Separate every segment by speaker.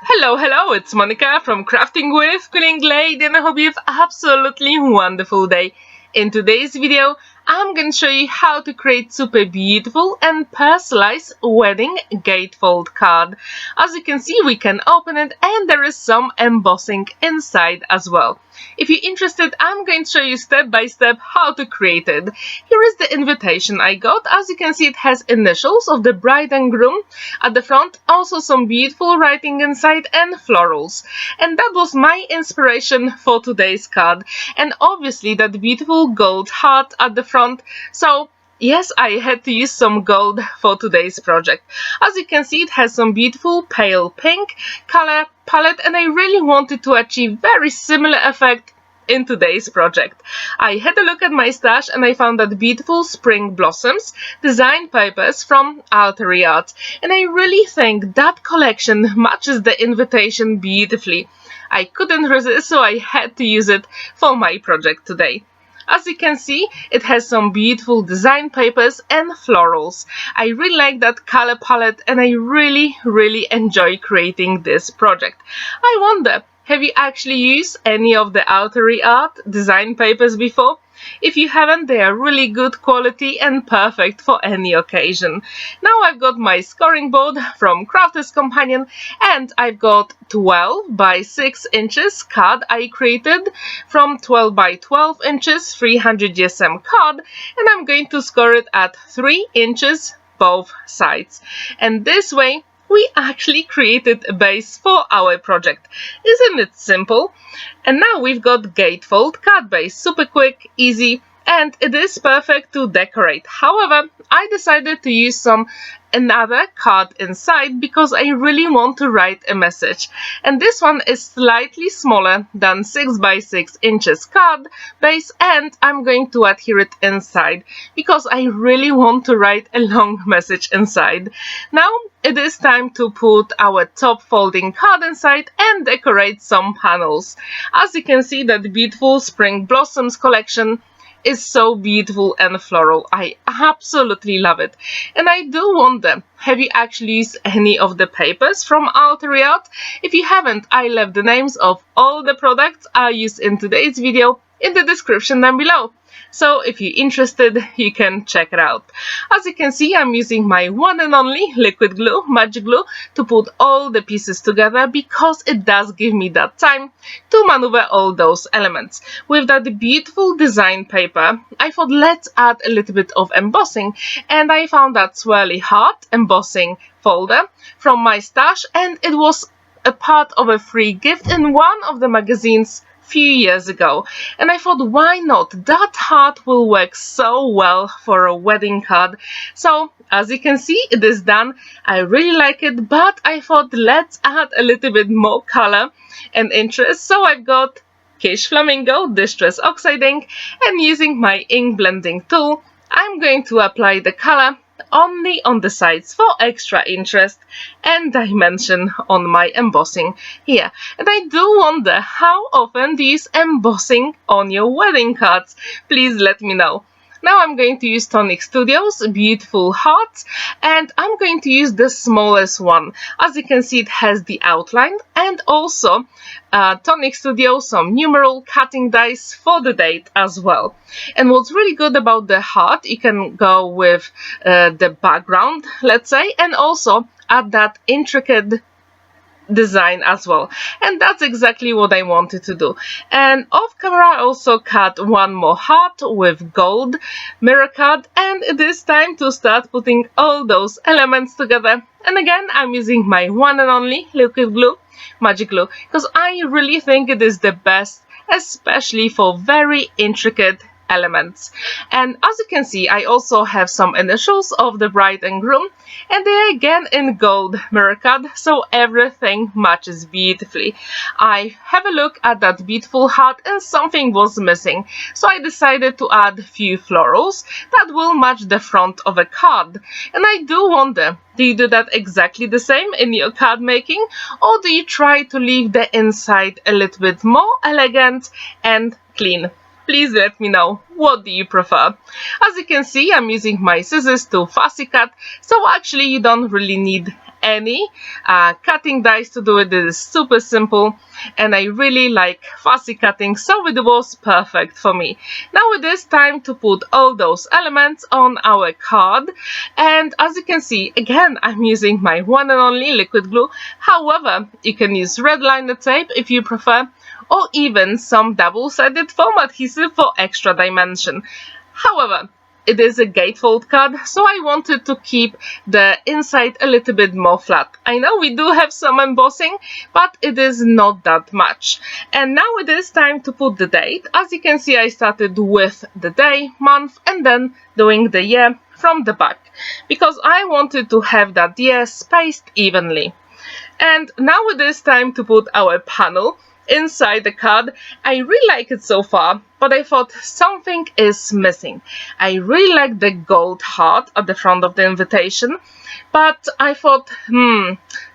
Speaker 1: Hello, it's Monica from Crafting with Quilling, and I hope you have absolutely wonderful day. In today's video, I'm going to show you how to create super beautiful and personalized wedding gatefold card. As you can see, we can open it and there is some embossing inside as well. If you're interested, I'm going to show you step by step how to create it. Here is the invitation I got. As you can see, it has initials of the bride and groom at the front, also some beautiful writing inside and florals. And that was my inspiration for today's card. And obviously that beautiful gold heart at the front. So yes, I had to use some gold for today's project. As you can see, it has some beautiful pale pink color palette, and I really wanted to achieve very similar effect in today's project. I had a look at my stash and I found that beautiful spring blossoms design papers from Altair Art, and I really think that collection matches the invitation beautifully. I couldn't resist, so I had to use it for my project today. As you can see, it has some beautiful design papers and florals. I really like that color palette and I really enjoy creating this project. I wonder, have you actually used any of the Altair Art design papers before? If you haven't, they are really good quality and perfect for any occasion. Now I've got my scoring board from Crafter's Companion and I've got 12 by 6 inches card I created from 12 by 12 inches 300 GSM card, and I'm going to score it at 3 inches both sides. And this way we actually created a base for our project. Isn't it simple? And now we've got gatefold card base, super quick, easy, and it is perfect to decorate. However, I decided to use another card inside because I really want to write a message. And this one is slightly smaller than 6 by 6 inches card base, and I'm going to adhere it inside because I really want to write a long message inside. Now it is time to put our top folding card inside and decorate some panels. As you can see, that beautiful spring blossoms collection is so beautiful and floral. I absolutely love it. And I do wonder, have you actually used any of the papers from Altair Art? If you haven't, I left the names of all the products I used in today's video in the description down below. So if you're interested, you can check it out. As you can see, I'm using my one and only liquid glue, magic glue, to put all the pieces together because it does give me that time to maneuver all those elements. With that beautiful design paper, I thought let's add a little bit of embossing, and I found that swirly heart embossing folder from my stash, and it was a part of a free gift in one of the magazines few years ago, and I thought, why not? That heart will work so well for a wedding card. So as you can see, it is done. I really like it, but I thought let's add a little bit more color and interest. So I've got Kitsch Flamingo Distress Oxide ink, and using my ink blending tool, I'm going to apply the color only on the sides for extra interest and dimension on my embossing here. And I do wonder, how often do you use embossing on your wedding cards? Please let me know. Now I'm going to use Tonic Studios beautiful hearts, and I'm going to use the smallest one. As you can see, it has the outline and also Tonic Studios some numeral cutting dice for the date as well. And what's really good about the heart, you can go with the background, let's say, and also add that intricate design as well, and that's exactly what I wanted to do. And off camera I also cut one more heart with gold mirror card, and it is time to start putting all those elements together. And again, I'm using my one and only liquid glue, magic glue, because I really think it is the best, especially for very intricate elements. And as you can see, I also have some initials of the bride and groom, and they are again in gold mirror card, so everything matches beautifully. I have a look at that beautiful heart and something was missing, so I decided to add a few florals that will match the front of a card. And I do wonder, do you do that exactly the same in your card making, or do you try to leave the inside a little bit more elegant and clean? Please let me know, what do you prefer? As you can see, I'm using my scissors to fussy cut, so actually you don't really need any cutting dice to do it. It is super simple, and I really like fussy cutting, so it was perfect for me. Now it is time to put all those elements on our card, and as you can see, again, I'm using my one and only liquid glue. However, you can use red liner tape if you prefer, or even some double-sided foam adhesive for extra dimension. However, it is a gatefold card, so I wanted to keep the inside a little bit more flat. I know we do have some embossing, but it is not that much. And now it is time to put the date. As you can see, I started with the day, month, and then doing the year from the back, because I wanted to have that year spaced evenly. And now it is time to put our panel inside the card. I really like it so far, but I thought something is missing. I really like the gold heart at the front of the invitation, but I thought,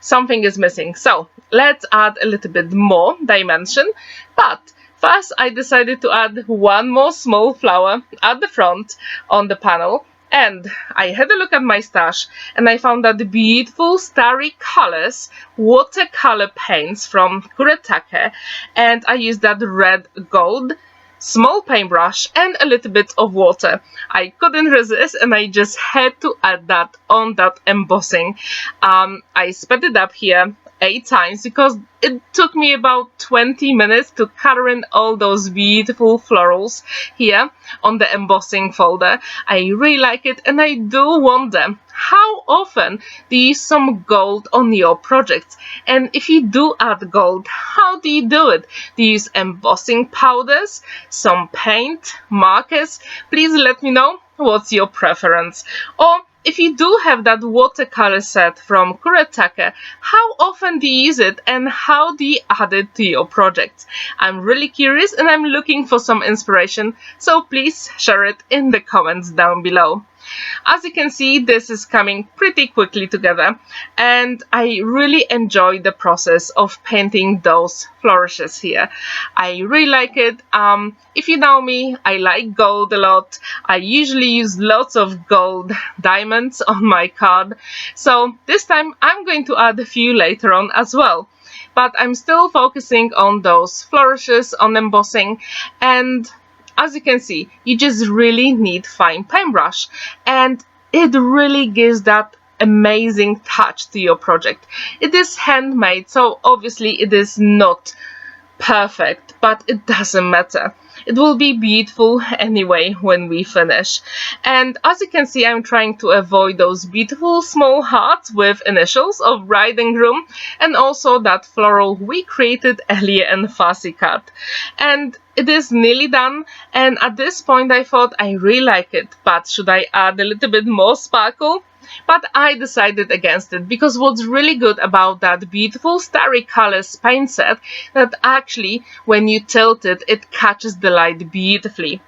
Speaker 1: something is missing. So let's add a little bit more dimension. But first I decided to add one more small flower at the front on the panel. And I had a look at my stash, and I found that the beautiful Starry colors, watercolor paints from Kuretake, and I used that red gold, small paintbrush, and a little bit of water. I couldn't resist, and I just had to add that on that embossing. I sped it up here 8 times because it took me about 20 minutes to color in all those beautiful florals here on the embossing folder. I really like it, and I do wonder, how often do you use some gold on your projects? And if you do add gold, how do you do it? Do you use embossing powders, some paint, markers? Please let me know what's your preference. Or if you do have that watercolor set from Kuretake, how often do you use it, and how do you add it to your project? I'm really curious, and I'm looking for some inspiration, so please share it in the comments down below. As you can see, this is coming pretty quickly together, and I really enjoy the process of painting those flourishes here. I really like it. If you know me, I like gold a lot. I usually use lots of gold diamonds on my card, so this time I'm going to add a few later on as well. But I'm still focusing on those flourishes on embossing, and as you can see, you just really need fine paintbrush, and it really gives that amazing touch to your project. It is handmade, so obviously it is not perfect, but it doesn't matter. It will be beautiful anyway when we finish. And as you can see, I'm trying to avoid those beautiful small hearts with initials of bride and groom, and also that floral we created earlier in fussy cut. And it is nearly done, and at this point I thought I really like it, but should I add a little bit more sparkle? But I decided against it, because what's really good about that beautiful Starry colors paint set, that actually when you tilt it, it catches the light beautifully.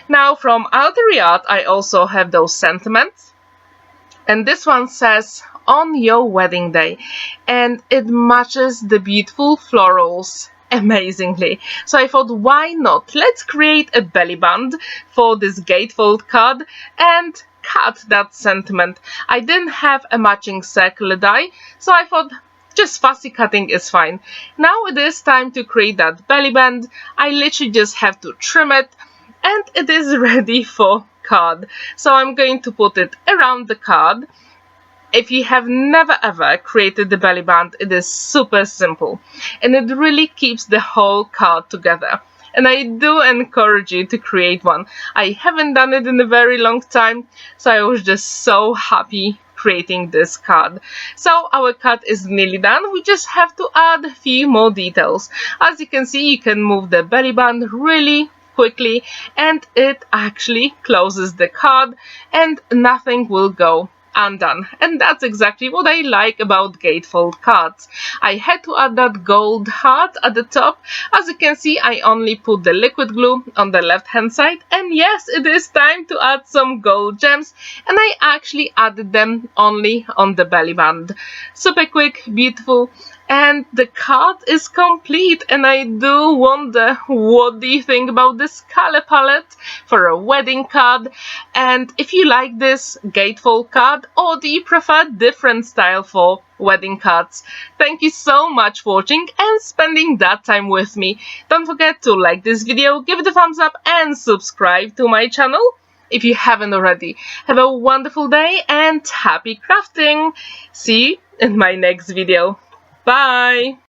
Speaker 1: Now from Altair Art I also have those sentiments, and this one says on your wedding day, and it matches the beautiful florals amazingly. So I thought, why not? Let's create a belly band for this gatefold card and cut that sentiment. I didn't have a matching circular die, so I thought just fussy cutting is fine. Now it is time to create that belly band. I literally just have to trim it, and it is ready for card. So I'm going to put it around the card. If you have never ever created the belly band, it is super simple, and it really keeps the whole card together. And I do encourage you to create one. I haven't done it in a very long time, so I was just so happy creating this card. So our card is nearly done. We just have to add a few more details. As you can see, you can move the belly band really quickly, and it actually closes the card, and nothing will go undone. And that's exactly what I like about gatefold cards. I had to add that gold heart at the top. As you can see, I only put the liquid glue on the left hand side, and yes, it is time to add some gold gems, and I actually added them only on the belly band. Super quick, beautiful, and the card is complete, and I do wonder, what do you think about this color palette for a wedding card? And if you like this gatefold card, or do you prefer different style for wedding cards? Thank you so much for watching and spending that time with me. Don't forget to like this video, give it a thumbs up and subscribe to my channel if you haven't already. Have a wonderful day and happy crafting! See you in my next video. Bye!